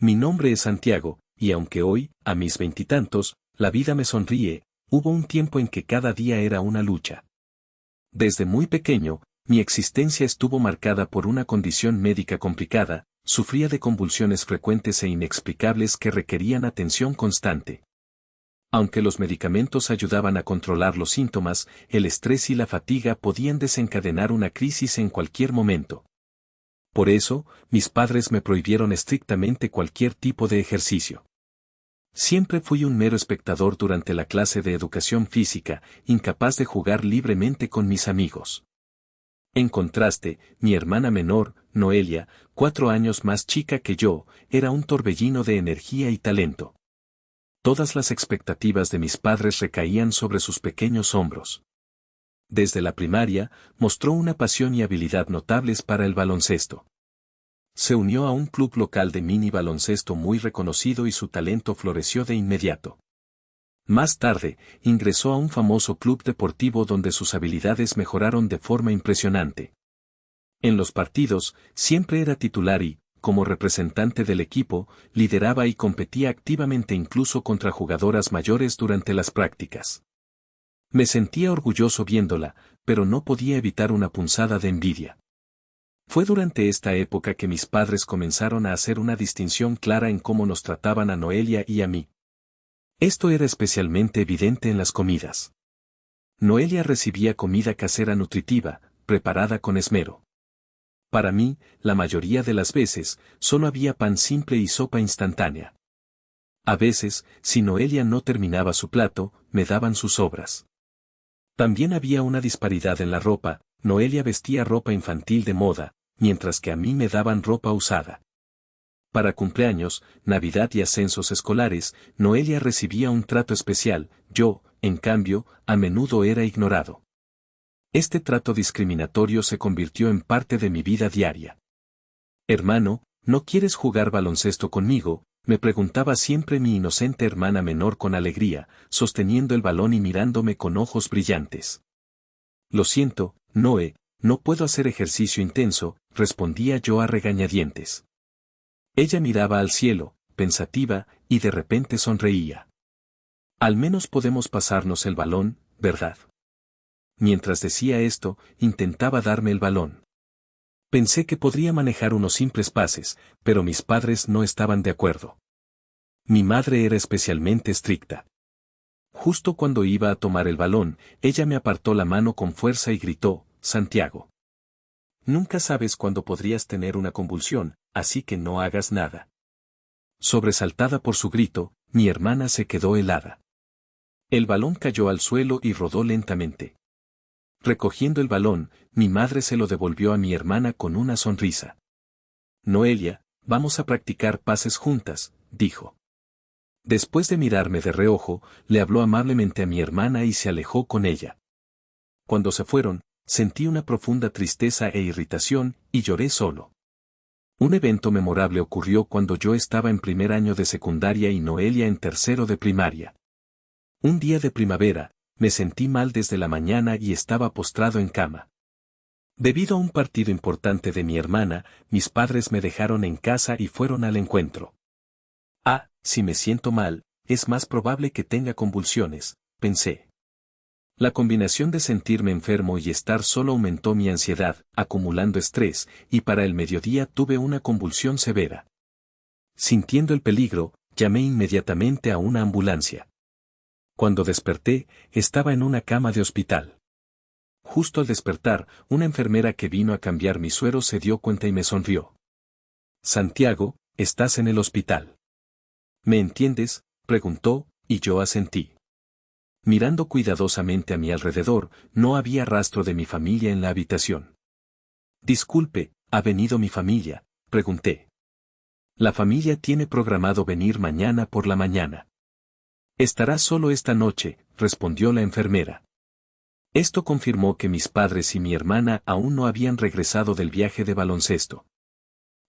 Mi nombre es Santiago, y aunque hoy, a mis veintitantos, la vida me sonríe, hubo un tiempo en que cada día era una lucha. Desde muy pequeño, mi existencia estuvo marcada por una condición médica complicada, sufría de convulsiones frecuentes e inexplicables que requerían atención constante. Aunque los medicamentos ayudaban a controlar los síntomas, el estrés y la fatiga podían desencadenar una crisis en cualquier momento. Por eso, mis padres me prohibieron estrictamente cualquier tipo de ejercicio. Siempre fui un mero espectador durante la clase de educación física, incapaz de jugar libremente con mis amigos. En contraste, mi hermana menor, Noelia, 4 años más chica que yo, era un torbellino de energía y talento. Todas las expectativas de mis padres recaían sobre sus pequeños hombros. Desde la primaria, mostró una pasión y habilidad notables para el baloncesto. Se unió a un club local de mini baloncesto muy reconocido y su talento floreció de inmediato. Más tarde, ingresó a un famoso club deportivo donde sus habilidades mejoraron de forma impresionante. En los partidos, siempre era titular y, como representante del equipo, lideraba y competía activamente incluso contra jugadoras mayores durante las prácticas. Me sentía orgulloso viéndola, pero no podía evitar una punzada de envidia. Fue durante esta época que mis padres comenzaron a hacer una distinción clara en cómo nos trataban a Noelia y a mí. Esto era especialmente evidente en las comidas. Noelia recibía comida casera nutritiva, preparada con esmero. Para mí, la mayoría de las veces, solo había pan simple y sopa instantánea. A veces, si Noelia no terminaba su plato, me daban sus sobras. También había una disparidad en la ropa, Noelia vestía ropa infantil de moda, mientras que a mí me daban ropa usada. Para cumpleaños, Navidad y ascensos escolares, Noelia recibía un trato especial, yo, en cambio, a menudo era ignorado. Este trato discriminatorio se convirtió en parte de mi vida diaria. Hermano, ¿no quieres jugar baloncesto conmigo?, me preguntaba siempre mi inocente hermana menor con alegría, sosteniendo el balón y mirándome con ojos brillantes. Lo siento, Noé, no puedo hacer ejercicio intenso, respondía yo a regañadientes. Ella miraba al cielo, pensativa, y de repente sonreía. Al menos podemos pasarnos el balón, ¿verdad? Mientras decía esto, intentaba darme el balón. Pensé que podría manejar unos simples pases, pero mis padres no estaban de acuerdo. Mi madre era especialmente estricta. Justo cuando iba a tomar el balón, ella me apartó la mano con fuerza y gritó, Santiago. Nunca sabes cuándo podrías tener una convulsión, así que no hagas nada. Sobresaltada por su grito, mi hermana se quedó helada. El balón cayó al suelo y rodó lentamente. Recogiendo el balón, mi madre se lo devolvió a mi hermana con una sonrisa. Noelia, vamos a practicar pases juntas, dijo. Después de mirarme de reojo, le habló amablemente a mi hermana y se alejó con ella. Cuando se fueron, sentí una profunda tristeza e irritación, y lloré solo. Un evento memorable ocurrió cuando yo estaba en primer año de secundaria y Noelia en tercero de primaria. Un día de primavera, me sentí mal desde la mañana y estaba postrado en cama. Debido a un partido importante de mi hermana, mis padres me dejaron en casa y fueron al encuentro. Si me siento mal, es más probable que tenga convulsiones, pensé. La combinación de sentirme enfermo y estar solo aumentó mi ansiedad, acumulando estrés, y para el mediodía tuve una convulsión severa. Sintiendo el peligro, llamé inmediatamente a una ambulancia. Cuando desperté, estaba en una cama de hospital. Justo al despertar, una enfermera que vino a cambiar mi suero se dio cuenta y me sonrió. Santiago, estás en el hospital. ¿Me entiendes?, preguntó, y yo asentí. Mirando cuidadosamente a mi alrededor, no había rastro de mi familia en la habitación. Disculpe, ¿ha venido mi familia?, pregunté. La familia tiene programado venir mañana por la mañana. Estará solo esta noche, respondió la enfermera. Esto confirmó que mis padres y mi hermana aún no habían regresado del viaje de baloncesto.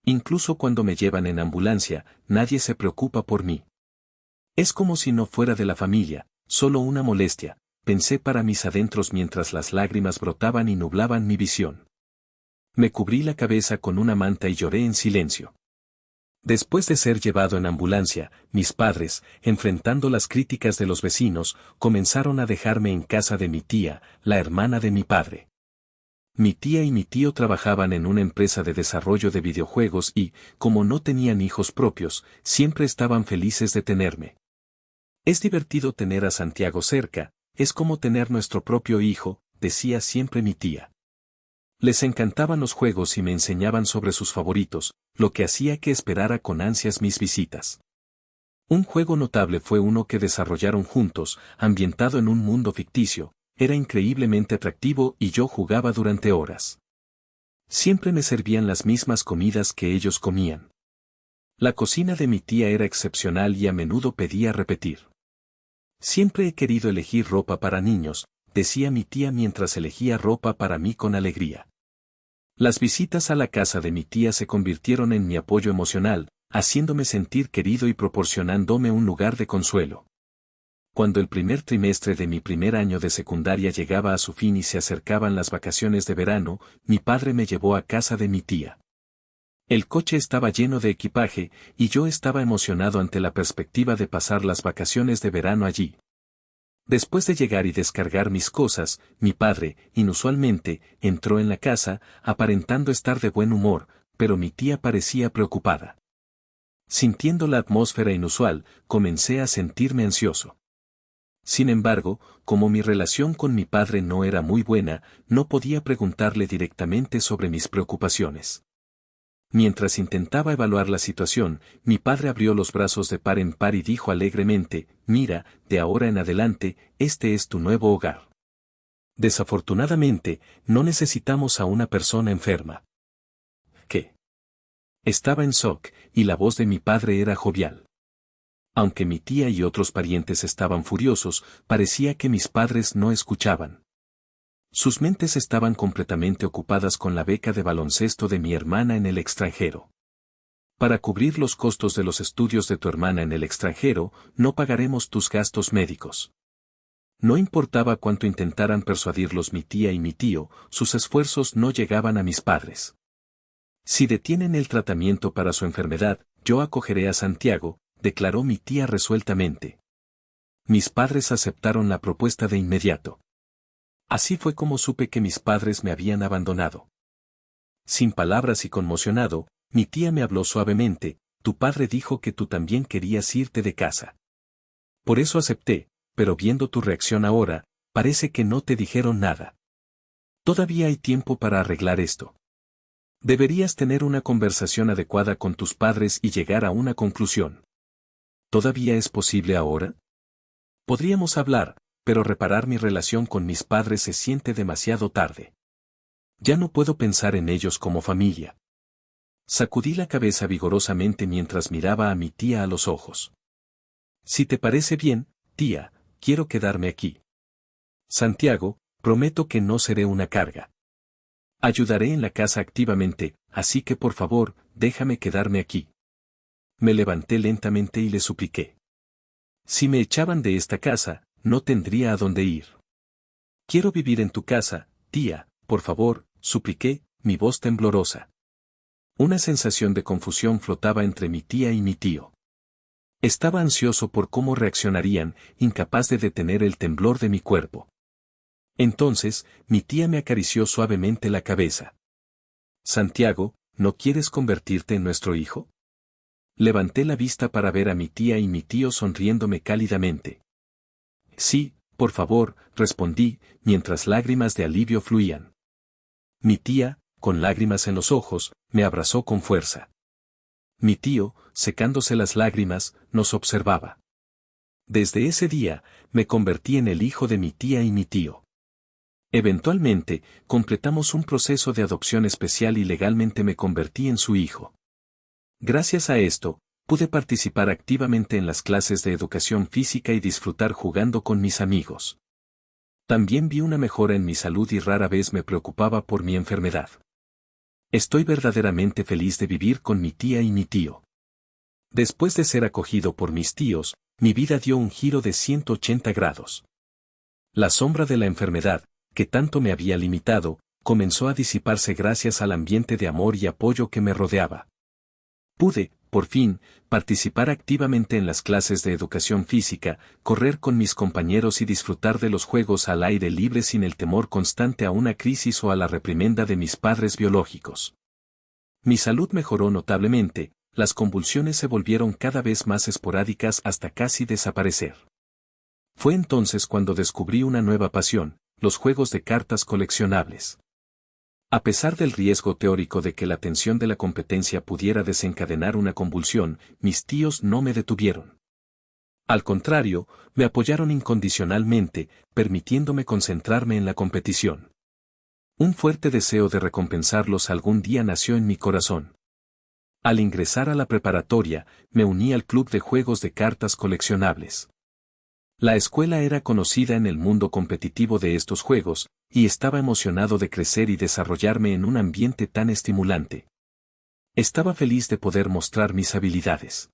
Incluso cuando me llevan en ambulancia, nadie se preocupa por mí. Es como si no fuera de la familia, solo una molestia, pensé para mis adentros mientras las lágrimas brotaban y nublaban mi visión. Me cubrí la cabeza con una manta y lloré en silencio. Después de ser llevado en ambulancia, mis padres, enfrentando las críticas de los vecinos, comenzaron a dejarme en casa de mi tía, la hermana de mi padre. Mi tía y mi tío trabajaban en una empresa de desarrollo de videojuegos y, como no tenían hijos propios, siempre estaban felices de tenerme. Es divertido tener a Santiago cerca, es como tener nuestro propio hijo, decía siempre mi tía. Les encantaban los juegos y me enseñaban sobre sus favoritos, lo que hacía que esperara con ansias mis visitas. Un juego notable fue uno que desarrollaron juntos, ambientado en un mundo ficticio, era increíblemente atractivo y yo jugaba durante horas. Siempre me servían las mismas comidas que ellos comían. La cocina de mi tía era excepcional y a menudo pedía repetir. Siempre he querido elegir ropa para niños, decía mi tía mientras elegía ropa para mí con alegría. Las visitas a la casa de mi tía se convirtieron en mi apoyo emocional, haciéndome sentir querido y proporcionándome un lugar de consuelo. Cuando el primer trimestre de mi primer año de secundaria llegaba a su fin y se acercaban las vacaciones de verano, mi padre me llevó a casa de mi tía. El coche estaba lleno de equipaje, y yo estaba emocionado ante la perspectiva de pasar las vacaciones de verano allí. Después de llegar y descargar mis cosas, mi padre, inusualmente, entró en la casa, aparentando estar de buen humor, pero mi tía parecía preocupada. Sintiendo la atmósfera inusual, comencé a sentirme ansioso. Sin embargo, como mi relación con mi padre no era muy buena, no podía preguntarle directamente sobre mis preocupaciones. Mientras intentaba evaluar la situación, mi padre abrió los brazos de par en par y dijo alegremente, «Mira, de ahora en adelante, este es tu nuevo hogar. Desafortunadamente, no necesitamos a una persona enferma». ¿Qué? Estaba en shock, y la voz de mi padre era jovial. Aunque mi tía y otros parientes estaban furiosos, parecía que mis padres no escuchaban. Sus mentes estaban completamente ocupadas con la beca de baloncesto de mi hermana en el extranjero. Para cubrir los costos de los estudios de tu hermana en el extranjero, no pagaremos tus gastos médicos. No importaba cuánto intentaran persuadirlos mi tía y mi tío, sus esfuerzos no llegaban a mis padres. Si detienen el tratamiento para su enfermedad, yo acogeré a Santiago, declaró mi tía resueltamente. Mis padres aceptaron la propuesta de inmediato. Así fue como supe que mis padres me habían abandonado. Sin palabras y conmocionado, mi tía me habló suavemente, tu padre dijo que tú también querías irte de casa. Por eso acepté, pero viendo tu reacción ahora, parece que no te dijeron nada. Todavía hay tiempo para arreglar esto. Deberías tener una conversación adecuada con tus padres y llegar a una conclusión. ¿Todavía es posible ahora? Podríamos hablar, pero reparar mi relación con mis padres se siente demasiado tarde. Ya no puedo pensar en ellos como familia. Sacudí la cabeza vigorosamente mientras miraba a mi tía a los ojos. Si te parece bien, tía, quiero quedarme aquí. Santiago, prometo que no seré una carga. Ayudaré en la casa activamente, así que por favor, déjame quedarme aquí. Me levanté lentamente y le supliqué. Si me echaban de esta casa, no tendría a dónde ir. Quiero vivir en tu casa, tía, por favor, supliqué, mi voz temblorosa. Una sensación de confusión flotaba entre mi tía y mi tío. Estaba ansioso por cómo reaccionarían, incapaz de detener el temblor de mi cuerpo. Entonces, mi tía me acarició suavemente la cabeza. Santiago, ¿no quieres convertirte en nuestro hijo? Levanté la vista para ver a mi tía y mi tío sonriéndome cálidamente. Sí, por favor, respondí, mientras lágrimas de alivio fluían. Mi tía, con lágrimas en los ojos, me abrazó con fuerza. Mi tío, secándose las lágrimas, nos observaba. Desde ese día, me convertí en el hijo de mi tía y mi tío. Eventualmente, completamos un proceso de adopción especial y legalmente me convertí en su hijo. Gracias a esto, pude participar activamente en las clases de educación física y disfrutar jugando con mis amigos. También vi una mejora en mi salud y rara vez me preocupaba por mi enfermedad. Estoy verdaderamente feliz de vivir con mi tía y mi tío. Después de ser acogido por mis tíos, mi vida dio un giro de 180 grados. La sombra de la enfermedad, que tanto me había limitado, comenzó a disiparse gracias al ambiente de amor y apoyo que me rodeaba. Pude, por fin, participar activamente en las clases de educación física, correr con mis compañeros y disfrutar de los juegos al aire libre sin el temor constante a una crisis o a la reprimenda de mis padres biológicos. Mi salud mejoró notablemente, las convulsiones se volvieron cada vez más esporádicas hasta casi desaparecer. Fue entonces cuando descubrí una nueva pasión, los juegos de cartas coleccionables. A pesar del riesgo teórico de que la tensión de la competencia pudiera desencadenar una convulsión, mis tíos no me detuvieron. Al contrario, me apoyaron incondicionalmente, permitiéndome concentrarme en la competición. Un fuerte deseo de recompensarlos algún día nació en mi corazón. Al ingresar a la preparatoria, me uní al club de juegos de cartas coleccionables. La escuela era conocida en el mundo competitivo de estos juegos, y estaba emocionado de crecer y desarrollarme en un ambiente tan estimulante. Estaba feliz de poder mostrar mis habilidades.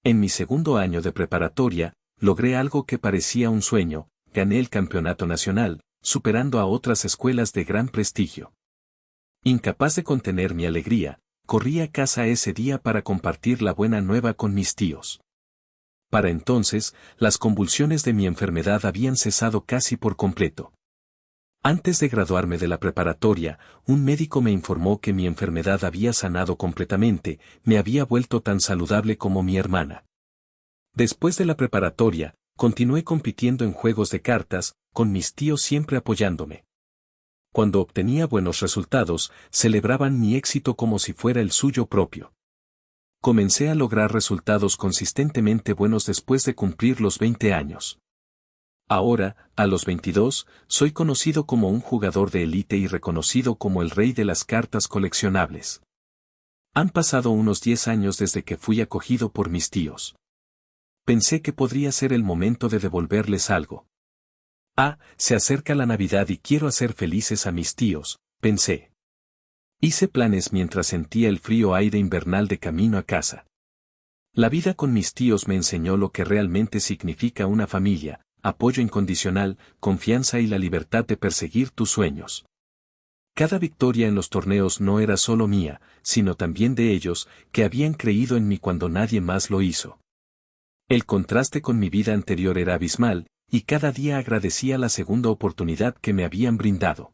En mi segundo año de preparatoria, logré algo que parecía un sueño, gané el campeonato nacional, superando a otras escuelas de gran prestigio. Incapaz de contener mi alegría, corrí a casa ese día para compartir la buena nueva con mis tíos. Para entonces, las convulsiones de mi enfermedad habían cesado casi por completo. Antes de graduarme de la preparatoria, un médico me informó que mi enfermedad había sanado completamente, me había vuelto tan saludable como mi hermana. Después de la preparatoria, continué compitiendo en juegos de cartas, con mis tíos siempre apoyándome. Cuando obtenía buenos resultados, celebraban mi éxito como si fuera el suyo propio. Comencé a lograr resultados consistentemente buenos después de cumplir los 20 años. Ahora, a los 22, soy conocido como un jugador de élite y reconocido como el rey de las cartas coleccionables. Han pasado unos 10 años desde que fui acogido por mis tíos. Pensé que podría ser el momento de devolverles algo. Se acerca la Navidad y quiero hacer felices a mis tíos, pensé. Hice planes mientras sentía el frío aire invernal de camino a casa. La vida con mis tíos me enseñó lo que realmente significa una familia, apoyo incondicional, confianza y la libertad de perseguir tus sueños. Cada victoria en los torneos no era solo mía, sino también de ellos, que habían creído en mí cuando nadie más lo hizo. El contraste con mi vida anterior era abismal, y cada día agradecía la segunda oportunidad que me habían brindado.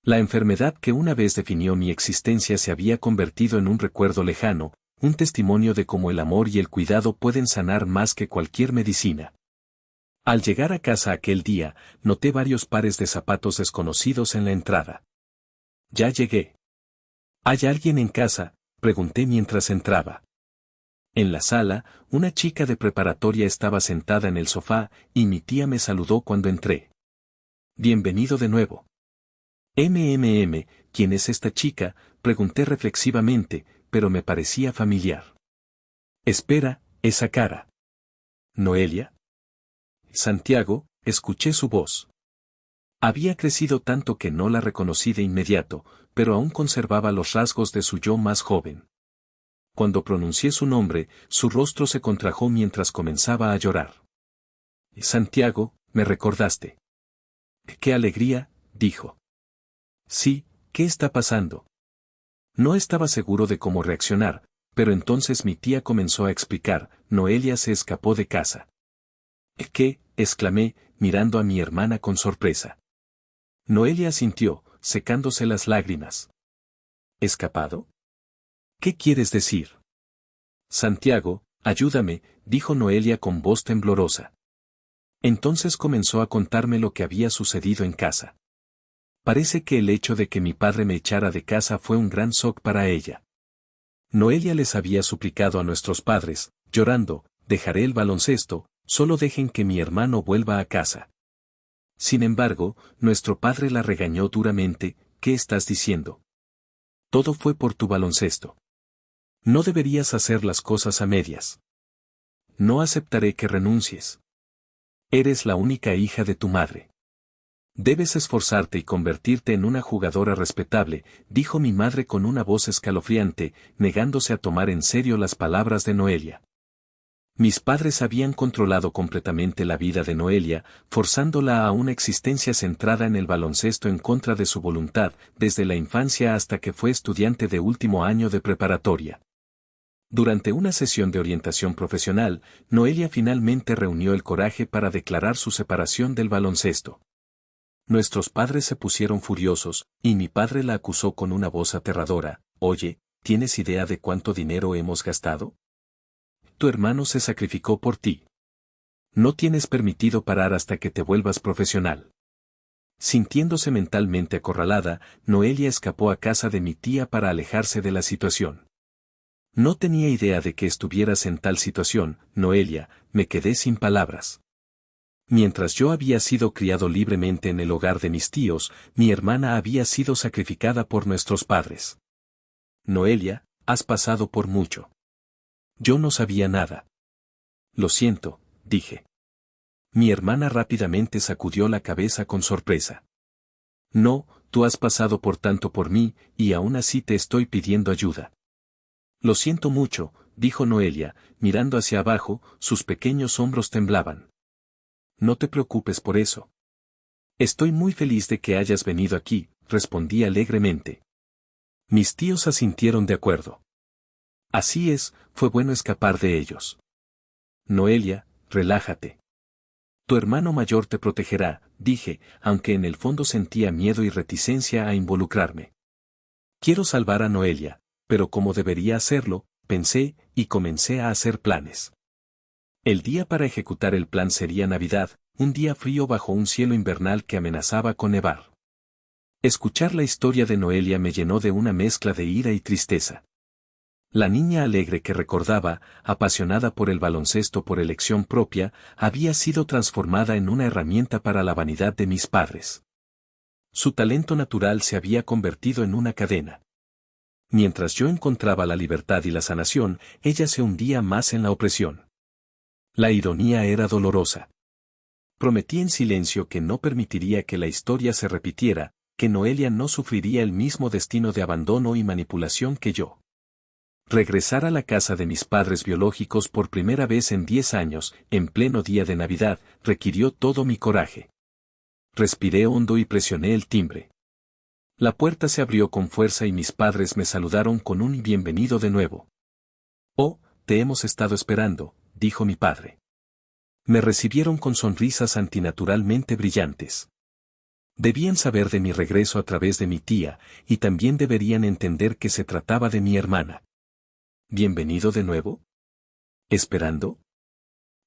La enfermedad que una vez definió mi existencia se había convertido en un recuerdo lejano, un testimonio de cómo el amor y el cuidado pueden sanar más que cualquier medicina. Al llegar a casa aquel día, noté varios pares de zapatos desconocidos en la entrada. Ya llegué. ¿Hay alguien en casa?, pregunté mientras entraba. En la sala, una chica de preparatoria estaba sentada en el sofá, y mi tía me saludó cuando entré. Bienvenido de nuevo. ¿Quién es esta chica?, pregunté reflexivamente, pero me parecía familiar. Espera, esa cara. ¿Noelia? Santiago, escuché su voz. Había crecido tanto que no la reconocí de inmediato, pero aún conservaba los rasgos de su yo más joven. Cuando pronuncié su nombre, su rostro se contrajo mientras comenzaba a llorar. Santiago, me recordaste. ¡Qué alegría!, dijo. Sí, ¿qué está pasando? No estaba seguro de cómo reaccionar, pero entonces mi tía comenzó a explicar, Noelia se escapó de casa. ¿Qué?, exclamé, mirando a mi hermana con sorpresa. Noelia asintió, secándose las lágrimas. ¿Escapado? ¿Qué quieres decir? Santiago, ayúdame, dijo Noelia con voz temblorosa. Entonces comenzó a contarme lo que había sucedido en casa. Parece que el hecho de que mi padre me echara de casa fue un gran shock para ella. Noelia les había suplicado a nuestros padres, llorando, dejaré el baloncesto, solo dejen que mi hermano vuelva a casa. Sin embargo, nuestro padre la regañó duramente, ¿qué estás diciendo? Todo fue por tu baloncesto. No deberías hacer las cosas a medias. No aceptaré que renuncies. Eres la única hija de tu madre. Debes esforzarte y convertirte en una jugadora respetable, dijo mi madre con una voz escalofriante, negándose a tomar en serio las palabras de Noelia. Mis padres habían controlado completamente la vida de Noelia, forzándola a una existencia centrada en el baloncesto en contra de su voluntad, desde la infancia hasta que fue estudiante de último año de preparatoria. Durante una sesión de orientación profesional, Noelia finalmente reunió el coraje para declarar su separación del baloncesto. Nuestros padres se pusieron furiosos, y mi padre la acusó con una voz aterradora: «Oye, ¿tienes idea de cuánto dinero hemos gastado? Tu hermano se sacrificó por ti. No tienes permitido parar hasta que te vuelvas profesional». Sintiéndose mentalmente acorralada, Noelia escapó a casa de mi tía para alejarse de la situación. No tenía idea de que estuvieras en tal situación, Noelia, me quedé sin palabras. Mientras yo había sido criado libremente en el hogar de mis tíos, mi hermana había sido sacrificada por nuestros padres. Noelia, has pasado por mucho. Yo no sabía nada. Lo siento, dije. Mi hermana rápidamente sacudió la cabeza con sorpresa. No, tú has pasado por tanto por mí, y aún así te estoy pidiendo ayuda. Lo siento mucho, dijo Noelia, mirando hacia abajo, sus pequeños hombros temblaban. No te preocupes por eso. Estoy muy feliz de que hayas venido aquí, respondí alegremente. Mis tíos asintieron de acuerdo. Así es, fue bueno escapar de ellos. Noelia, relájate. Tu hermano mayor te protegerá, dije, aunque en el fondo sentía miedo y reticencia a involucrarme. Quiero salvar a Noelia, pero como debería hacerlo, pensé, y comencé a hacer planes. El día para ejecutar el plan sería Navidad, un día frío bajo un cielo invernal que amenazaba con nevar. Escuchar la historia de Noelia me llenó de una mezcla de ira y tristeza. La niña alegre que recordaba, apasionada por el baloncesto por elección propia, había sido transformada en una herramienta para la vanidad de mis padres. Su talento natural se había convertido en una cadena. Mientras yo encontraba la libertad y la sanación, ella se hundía más en la opresión. La ironía era dolorosa. Prometí en silencio que no permitiría que la historia se repitiera, que Noelia no sufriría el mismo destino de abandono y manipulación que yo. Regresar a la casa de mis padres biológicos por primera vez en 10 años, en pleno día de Navidad, requirió todo mi coraje. Respiré hondo y presioné el timbre. La puerta se abrió con fuerza y mis padres me saludaron con un bienvenido de nuevo. «Oh, te hemos estado esperando», dijo mi padre. Me recibieron con sonrisas antinaturalmente brillantes. Debían saber de mi regreso a través de mi tía, y también deberían entender que se trataba de mi hermana. ¿Bienvenido de nuevo? ¿Esperando?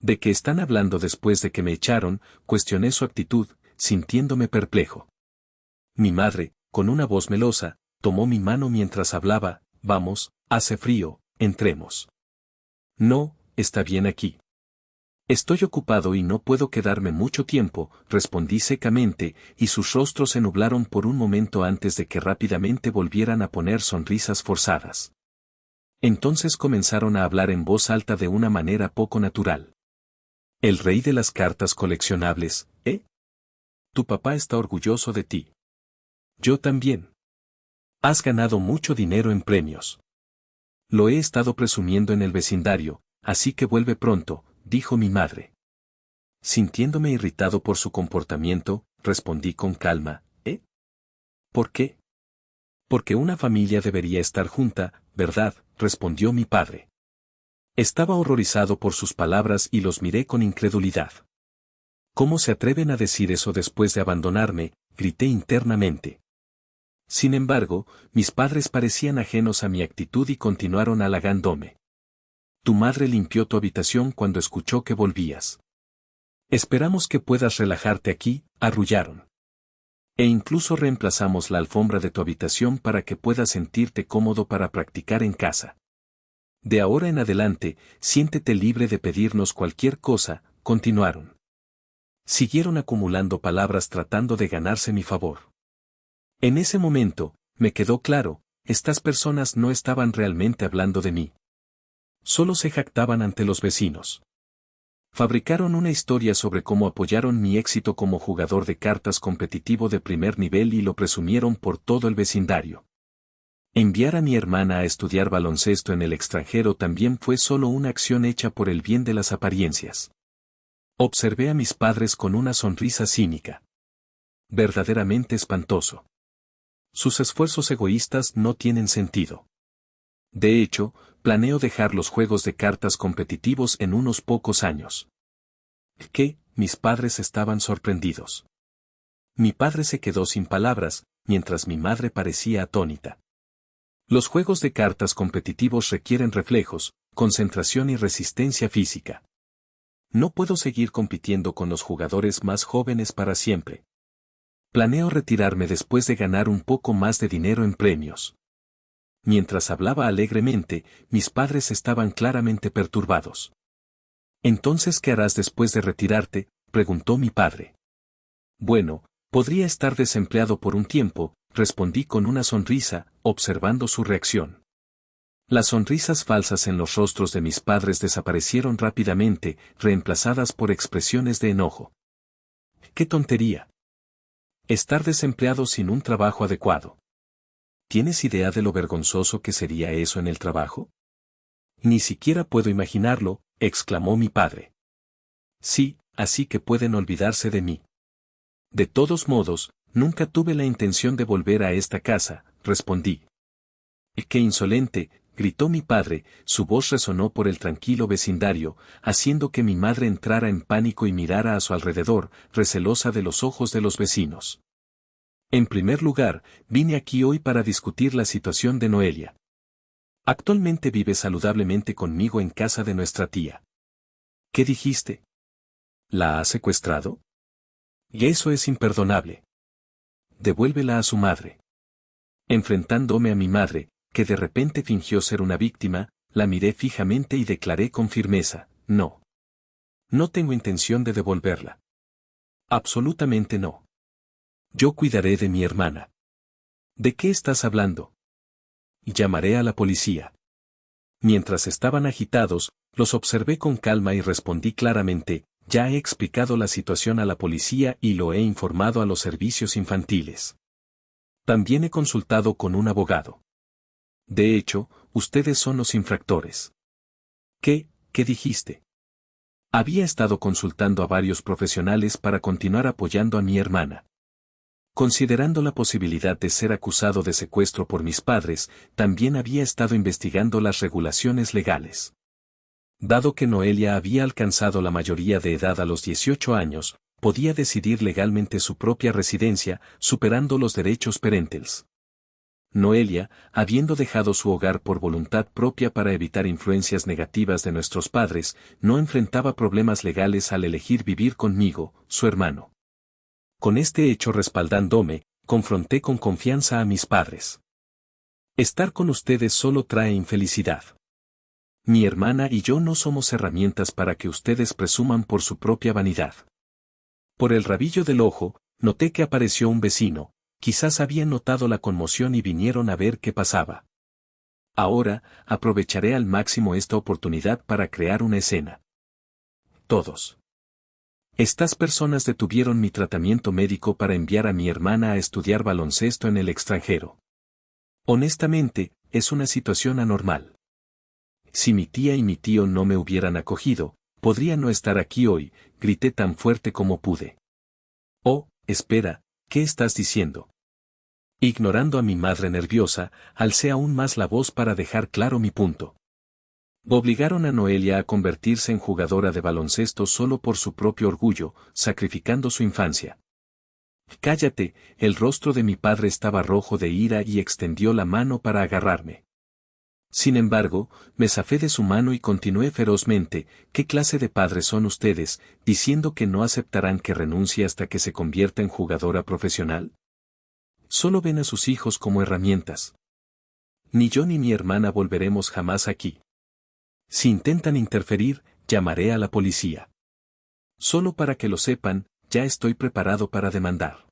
¿De qué están hablando después de que me echaron?, cuestioné su actitud, sintiéndome perplejo. Mi madre, con una voz melosa, tomó mi mano mientras hablaba: «Vamos, hace frío, entremos». «No, está bien aquí». «Estoy ocupado y no puedo quedarme mucho tiempo», respondí secamente, y sus rostros se nublaron por un momento antes de que rápidamente volvieran a poner sonrisas forzadas. Entonces comenzaron a hablar en voz alta de una manera poco natural. «El rey de las cartas coleccionables, ¿eh? Tu papá está orgulloso de ti. Yo también. Has ganado mucho dinero en premios. Lo he estado presumiendo en el vecindario, así que vuelve pronto», dijo mi madre. Sintiéndome irritado por su comportamiento, respondí con calma: «¿Eh? ¿Por qué?» «Porque una familia debería estar junta, ¿verdad?», respondió mi padre. Estaba horrorizado por sus palabras y los miré con incredulidad. «¿Cómo se atreven a decir eso después de abandonarme?», grité internamente. Sin embargo, mis padres parecían ajenos a mi actitud y continuaron halagándome. «Tu madre limpió tu habitación cuando escuchó que volvías. Esperamos que puedas relajarte aquí», arrullaron. «E incluso reemplazamos la alfombra de tu habitación para que puedas sentirte cómodo para practicar en casa. De ahora en adelante, siéntete libre de pedirnos cualquier cosa», continuaron. Siguieron acumulando palabras tratando de ganarse mi favor. En ese momento, me quedó claro, estas personas no estaban realmente hablando de mí. Solo se jactaban ante los vecinos. Fabricaron una historia sobre cómo apoyaron mi éxito como jugador de cartas competitivo de primer nivel y lo presumieron por todo el vecindario. Enviar a mi hermana a estudiar baloncesto en el extranjero también fue solo una acción hecha por el bien de las apariencias. Observé a mis padres con una sonrisa cínica. Verdaderamente espantoso. Sus esfuerzos egoístas no tienen sentido. De hecho, planeo dejar los juegos de cartas competitivos en unos pocos años. ¿Qué? Mis padres estaban sorprendidos. Mi padre se quedó sin palabras, mientras mi madre parecía atónita. Los juegos de cartas competitivos requieren reflejos, concentración y resistencia física. No puedo seguir compitiendo con los jugadores más jóvenes para siempre. Planeo retirarme después de ganar un poco más de dinero en premios. Mientras hablaba alegremente, mis padres estaban claramente perturbados. «¿Entonces qué harás después de retirarte?», preguntó mi padre. «Bueno, podría estar desempleado por un tiempo», respondí con una sonrisa, observando su reacción. Las sonrisas falsas en los rostros de mis padres desaparecieron rápidamente, reemplazadas por expresiones de enojo. «¡Qué tontería! Estar desempleado sin un trabajo adecuado. ¿Tienes idea de lo vergonzoso que sería eso en el trabajo?». «Ni siquiera puedo imaginarlo», exclamó mi padre. «Sí, así que pueden olvidarse de mí». «De todos modos, nunca tuve la intención de volver a esta casa», respondí. «¡Qué insolente!», gritó mi padre, su voz resonó por el tranquilo vecindario, haciendo que mi madre entrara en pánico y mirara a su alrededor, recelosa de los ojos de los vecinos. «En primer lugar, vine aquí hoy para discutir la situación de Noelia. Actualmente vive saludablemente conmigo en casa de nuestra tía». «¿Qué dijiste? ¿La has secuestrado? Y eso es imperdonable. Devuélvela a su madre». Enfrentándome a mi madre, que de repente fingió ser una víctima, la miré fijamente y declaré con firmeza: «No. No tengo intención de devolverla. Absolutamente no. Yo cuidaré de mi hermana». «¿De qué estás hablando?». «Llamaré a la policía». Mientras estaban agitados, los observé con calma y respondí claramente: «Ya he explicado la situación a la policía y lo he informado a los servicios infantiles. También he consultado con un abogado. De hecho, ustedes son los infractores». ¿Qué dijiste?». «Había estado consultando a varios profesionales para continuar apoyando a mi hermana. Considerando la posibilidad de ser acusado de secuestro por mis padres, también había estado investigando las regulaciones legales. Dado que Noelia había alcanzado la mayoría de edad a los 18 años, podía decidir legalmente su propia residencia, superando los derechos parentales. Noelia, habiendo dejado su hogar por voluntad propia para evitar influencias negativas de nuestros padres, no enfrentaba problemas legales al elegir vivir conmigo, su hermano. Con este hecho respaldándome, confronté con confianza a mis padres. «Estar con ustedes solo trae infelicidad. Mi hermana y yo no somos herramientas para que ustedes presuman por su propia vanidad». Por el rabillo del ojo, noté que apareció un vecino. Quizás habían notado la conmoción y vinieron a ver qué pasaba. Ahora, aprovecharé al máximo esta oportunidad para crear una escena. Todos. Estas personas detuvieron mi tratamiento médico para enviar a mi hermana a estudiar baloncesto en el extranjero. Honestamente, es una situación anormal. Si mi tía y mi tío no me hubieran acogido, podría no estar aquí hoy, grité tan fuerte como pude. «Oh, espera, ¿qué estás diciendo?». Ignorando a mi madre nerviosa, alcé aún más la voz para dejar claro mi punto. Obligaron a Noelia a convertirse en jugadora de baloncesto solo por su propio orgullo, sacrificando su infancia. «Cállate», el rostro de mi padre estaba rojo de ira y extendió la mano para agarrarme. Sin embargo, me zafé de su mano y continué ferozmente: «¿Qué clase de padres son ustedes, diciendo que no aceptarán que renuncie hasta que se convierta en jugadora profesional? Solo ven a sus hijos como herramientas. Ni yo ni mi hermana volveremos jamás aquí. Si intentan interferir, llamaré a la policía. Solo para que lo sepan, ya estoy preparado para demandar.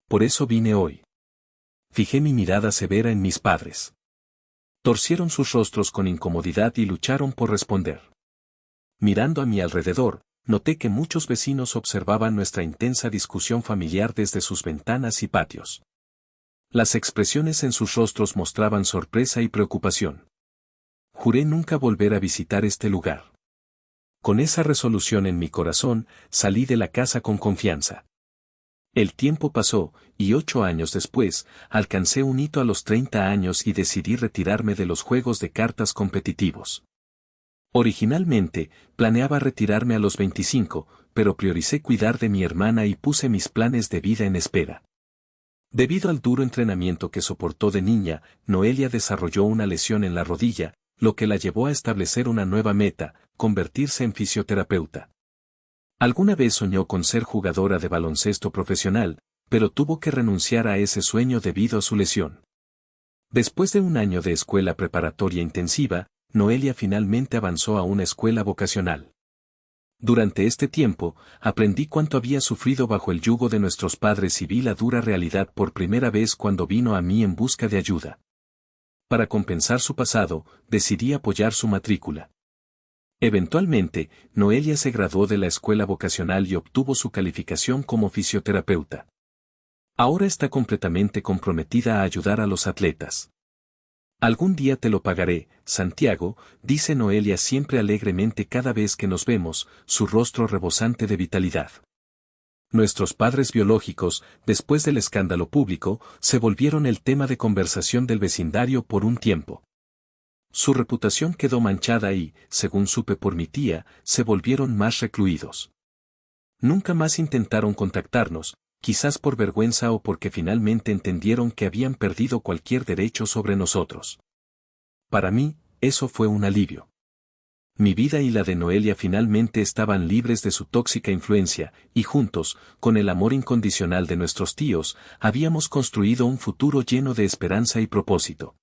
Por eso vine hoy». Fijé mi mirada severa en mis padres. Torcieron sus rostros con incomodidad y lucharon por responder. Mirando a mi alrededor, noté que muchos vecinos observaban nuestra intensa discusión familiar desde sus ventanas y patios. Las expresiones en sus rostros mostraban sorpresa y preocupación. Juré nunca volver a visitar este lugar. Con esa resolución en mi corazón, salí de la casa con confianza. El tiempo pasó, y 8 años después, alcancé un hito a los 30 años y decidí retirarme de los juegos de cartas competitivos. Originalmente, planeaba retirarme a los 25, pero prioricé cuidar de mi hermana y puse mis planes de vida en espera. Debido al duro entrenamiento que soportó de niña, Noelia desarrolló una lesión en la rodilla, lo que la llevó a establecer una nueva meta, convertirse en fisioterapeuta. Alguna vez soñó con ser jugadora de baloncesto profesional, pero tuvo que renunciar a ese sueño debido a su lesión. Después de un año de escuela preparatoria intensiva, Noelia finalmente avanzó a una escuela vocacional. Durante este tiempo, aprendí cuánto había sufrido bajo el yugo de nuestros padres y vi la dura realidad por primera vez cuando vino a mí en busca de ayuda. Para compensar su pasado, decidí apoyar su matrícula. Eventualmente, Noelia se graduó de la escuela vocacional y obtuvo su calificación como fisioterapeuta. Ahora está completamente comprometida a ayudar a los atletas. Algún día te lo pagaré, Santiago, dice Noelia siempre alegremente cada vez que nos vemos, su rostro rebosante de vitalidad. Nuestros padres biológicos, después del escándalo público, se volvieron el tema de conversación del vecindario por un tiempo. Su reputación quedó manchada y, según supe por mi tía, se volvieron más recluidos. Nunca más intentaron contactarnos, quizás por vergüenza o porque finalmente entendieron que habían perdido cualquier derecho sobre nosotros. Para mí, eso fue un alivio. Mi vida y la de Noelia finalmente estaban libres de su tóxica influencia, y juntos, con el amor incondicional de nuestros tíos, habíamos construido un futuro lleno de esperanza y propósito.